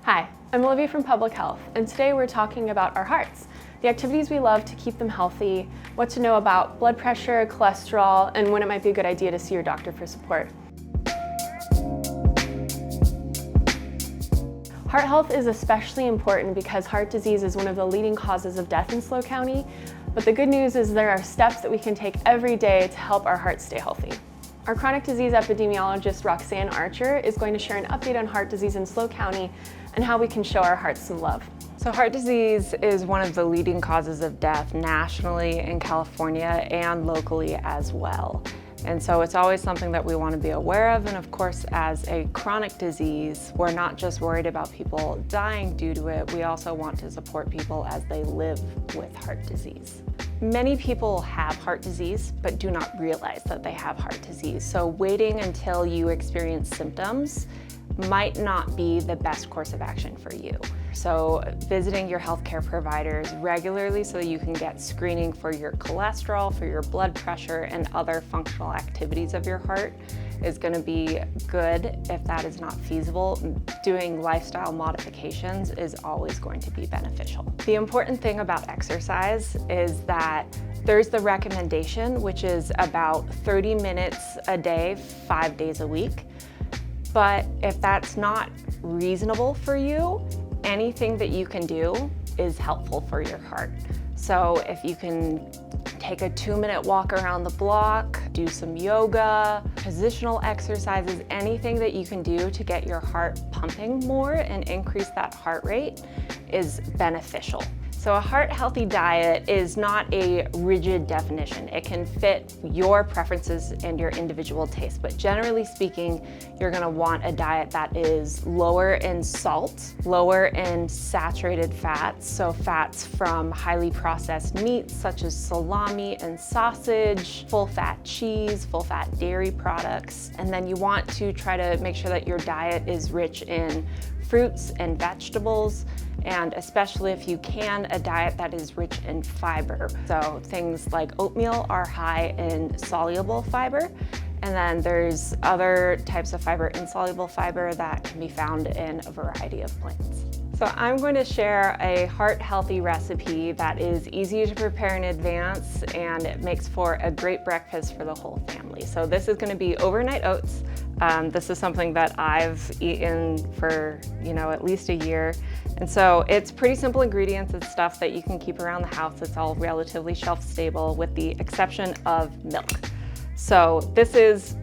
Hi, I'm Olivia from Public Health, and today we're talking about our hearts, the activities we love to keep them healthy, what to know about blood pressure, cholesterol, and when it might be a good idea to see your doctor for support. Heart health is especially important because heart disease is one of the leading causes of death in SLO County, but the good news is there are steps that we can take every day to help our hearts stay healthy. Our chronic disease epidemiologist, Roxanne Archer, is going to share an update on heart disease in SLO County and how we can show our hearts some love. So heart disease is one of the leading causes of death nationally in California and locally as well. And so it's always something that we want to be aware of. And of course, as a chronic disease, we're not just worried about people dying due to it, we also want to support people as they live with heart disease. Many people have heart disease, but do not realize that they have heart disease. So waiting until you experience symptoms might not be the best course of action for you. So visiting your healthcare providers regularly so that you can get screening for your cholesterol, for your blood pressure, and other functional activities of your heart is going to be good. If that is not feasible, doing lifestyle modifications is always going to be beneficial. The important thing about exercise is that there's the recommendation, which is about 30 minutes a day, 5 days a week. But if that's not reasonable for you, anything that you can do is helpful for your heart. So if you can take a 2-minute walk around the block, do some yoga, positional exercises, anything that you can do to get your heart pumping more and increase that heart rate is beneficial. So a heart-healthy diet is not a rigid definition. It can fit your preferences and your individual taste, but generally speaking, you're gonna want a diet that is lower in salt, lower in saturated fats, so fats from highly processed meats such as salami and sausage, full-fat cheese, full-fat dairy products, and then you want to try to make sure that your diet is rich in fruits and vegetables, and especially if you can, a diet that is rich in fiber. So things like oatmeal are high in soluble fiber, and then there's other types of fiber, insoluble fiber, that can be found in a variety of plants. So I'm going to share a heart-healthy recipe that is easy to prepare in advance, and it makes for a great breakfast for the whole family. So this is going to be overnight oats. This is something that I've eaten for, at least a year. And so it's pretty simple ingredients. It's stuff that you can keep around the house. It's all relatively shelf stable with the exception of milk. So this is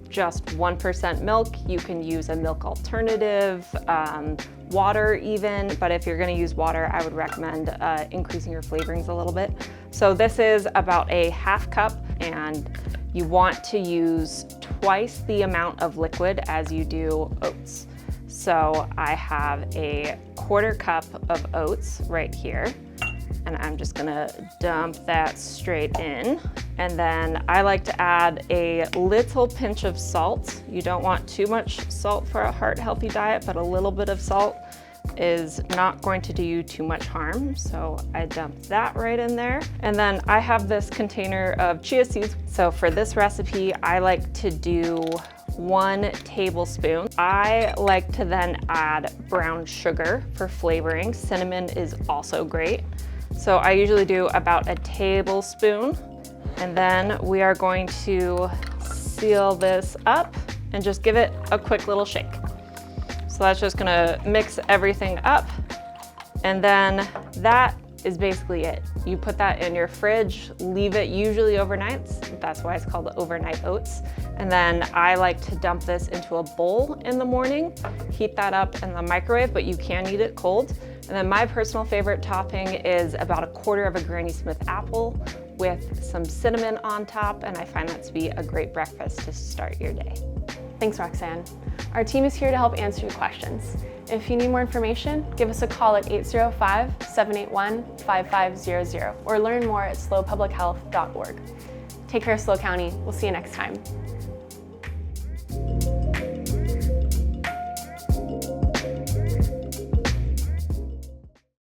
just 1% milk. You can use a milk alternative, water even, but if you're gonna use water, I would recommend increasing your flavorings a little bit. So this is about a ½ cup, and you want to use twice the amount of liquid as you do oats. So I have a ¼ cup of oats right here, and I'm just gonna dump that straight in. And then I like to add a little pinch of salt. You don't want too much salt for a heart-healthy diet, but a little bit of salt is not going to do you too much harm. So I dump that right in there. And then I have this container of chia seeds. So for this recipe, I like to do 1 tablespoon. I like to then add brown sugar for flavoring. Cinnamon is also great. So I usually do about a tablespoon. And then we are going to seal this up and just give it a quick little shake. So that's just gonna mix everything up. And then that is basically it. You put that in your fridge, leave it usually overnight. That's why it's called overnight oats. And then I like to dump this into a bowl in the morning, heat that up in the microwave, but you can eat it cold. And then my personal favorite topping is about a ¼ of a Granny Smith apple with some cinnamon on top, and I find that to be a great breakfast to start your day. Thanks, Roxanne. Our team is here to help answer your questions. If you need more information, give us a call at 805-781-5500 or learn more at slopublichealth.org. Take care, SLO County. We'll see you next time.